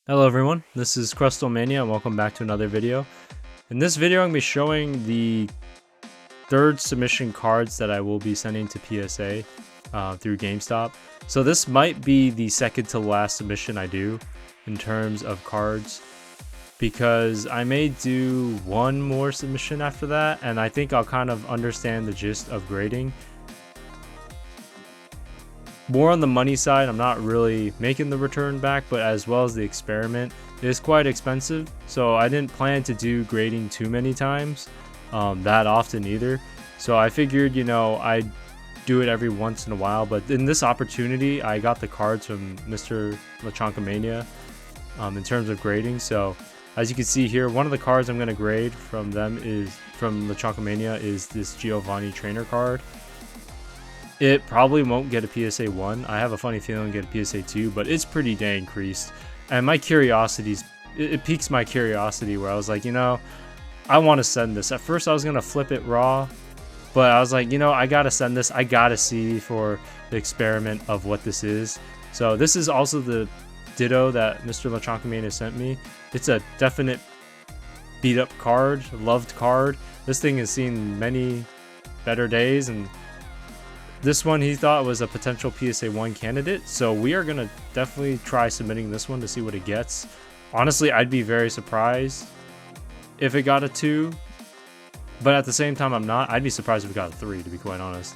Hello everyone, this is Crustalmania and welcome back to another video. In this video I'm going to be showing the third submission cards that I will be sending to PSA through Gamestop. So this might be the second to last submission I do in terms of cards, because I may do one more submission after that, and I think I'll kind of understand the gist of grading. More on the money side, I'm not really making the return back, but as well as the experiment, it is quite expensive, so I didn't plan to do grading too many times that often either. So I figured, I'd do it every once in a while, but in this opportunity I got the cards from Mr. Lechonkamania in terms of grading. So as you can see here, one of the cards I'm going to grade from Lechonkamania is this Giovanni trainer card. It probably won't get a PSA 1. I have a funny feeling it'll get a PSA 2, but it's pretty dang creased. And my curiosity's, it piques my curiosity where I was like, I want to send this. At first I was going to flip it raw, but I was like, I got to send this. I got to see for the experiment of what this is. So this is also the Ditto that Mr. Lechonkamania sent me. It's a definite beat up card, loved card. This thing has seen many better days, and this one he thought was a potential PSA 1 candidate, so we are going to definitely try submitting this one to see what it gets. Honestly, I'd be very surprised if it got a 2, but at the same time I'm not. I'd be surprised if it got a 3, to be quite honest.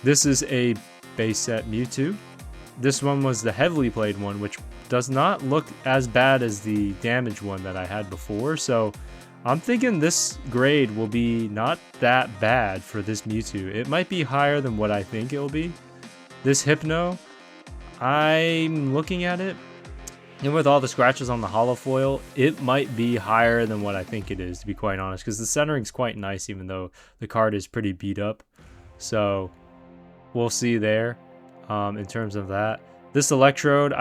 This is a base set Mewtwo. This one was the heavily played one, which does not look as bad as the damaged one that I had before, so I'm thinking this grade will be not that bad for this Mewtwo. It might be higher than what I think it will be. This Hypno, I'm looking at it, and with all the scratches on the holo foil, it might be higher than what I think it is, to be quite honest, because the centering's quite nice, even though the card is pretty beat up. So we'll see there in terms of that. This Electrode,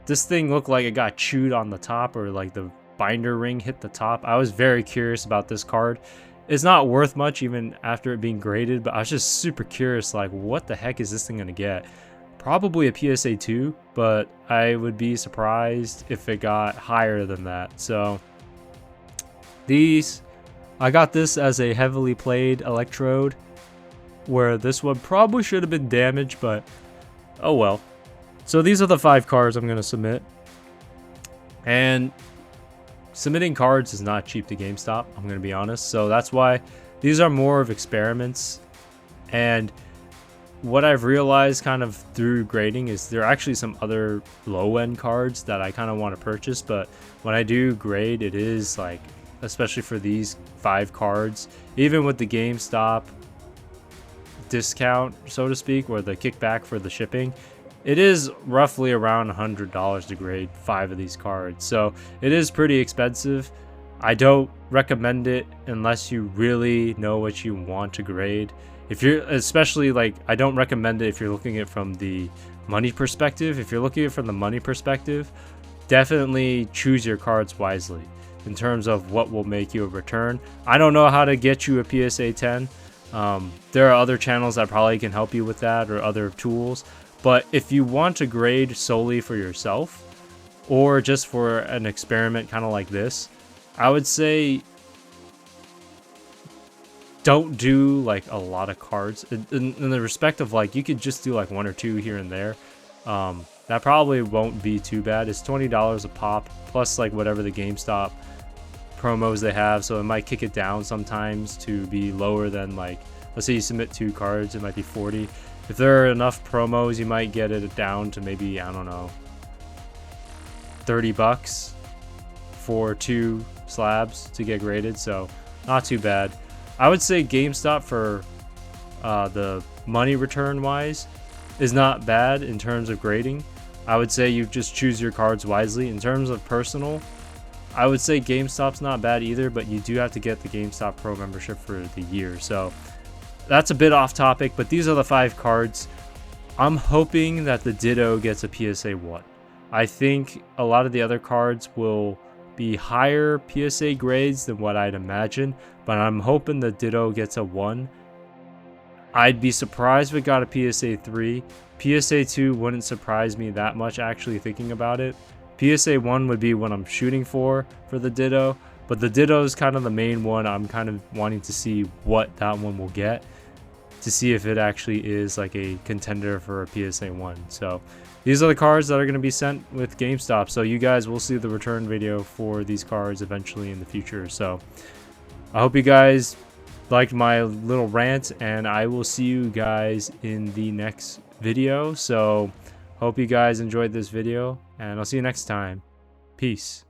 this thing looked like it got chewed on the top, or like the binder ring hit the top. I was very curious about this card. It's not worth much even after it being graded, but I was just super curious, like, what the heck is this thing gonna get? Probably a PSA 2, but I would be surprised if it got higher than that. So I got this as a heavily played Electrode, where this one probably should have been damaged, but oh well. So these are the 5 cards I'm gonna submit, and submitting cards is not cheap to GameStop, I'm going to be honest. So that's why these are more of experiments. And what I've realized kind of through grading is there are actually some other low-end cards that I kind of want to purchase. But when I do grade, it is like, especially for these 5 cards, even with the GameStop discount, so to speak, or the kickback for the shipping, it is roughly around $100 to grade 5 of these cards. So it is pretty expensive. I don't recommend it unless you really know what you want to grade. If you're, especially, like, I don't recommend it if you're looking at it from the money perspective. If you're looking at it from the money perspective, definitely choose your cards wisely in terms of what will make you a return. I don't know how to get you a PSA 10. There are other channels that probably can help you with that, or other tools. But if you want to grade solely for yourself, or just for an experiment kind of like this, I would say don't do like a lot of cards. In the respect of, like, you could just do like 1 or 2 here and there. That probably won't be too bad. It's $20 a pop, plus like whatever the GameStop promos they have, so it might kick it down sometimes to be lower than, like, let's say you submit 2 cards, it might be 40. If there are enough promos, you might get it down to maybe, I don't know, $30 for 2 slabs to get graded, so not too bad. I would say GameStop for the money return wise is not bad in terms of grading. I would say you just choose your cards wisely. In terms of personal, I would say GameStop's not bad either, but you do have to get the GameStop Pro membership for the year. So that's a bit off topic, but these are the 5 cards. I'm hoping that the Ditto gets a PSA 1. I think a lot of the other cards will be higher PSA grades than what I'd imagine, but I'm hoping the Ditto gets a 1. I'd be surprised if it got a PSA 3. PSA 2 wouldn't surprise me that much, actually, thinking about it. PSA 1 would be what I'm shooting for the Ditto, but the Ditto is kind of the main one. I'm kind of wanting to see what that one will get, to see if it actually is like a contender for a PSA 1. So these are the cards that are going to be sent with GameStop. So you guys will see the return video for these cards eventually in the future. So I hope you guys liked my little rant, and I will see you guys in the next video. So hope you guys enjoyed this video, and I'll see you next time. Peace.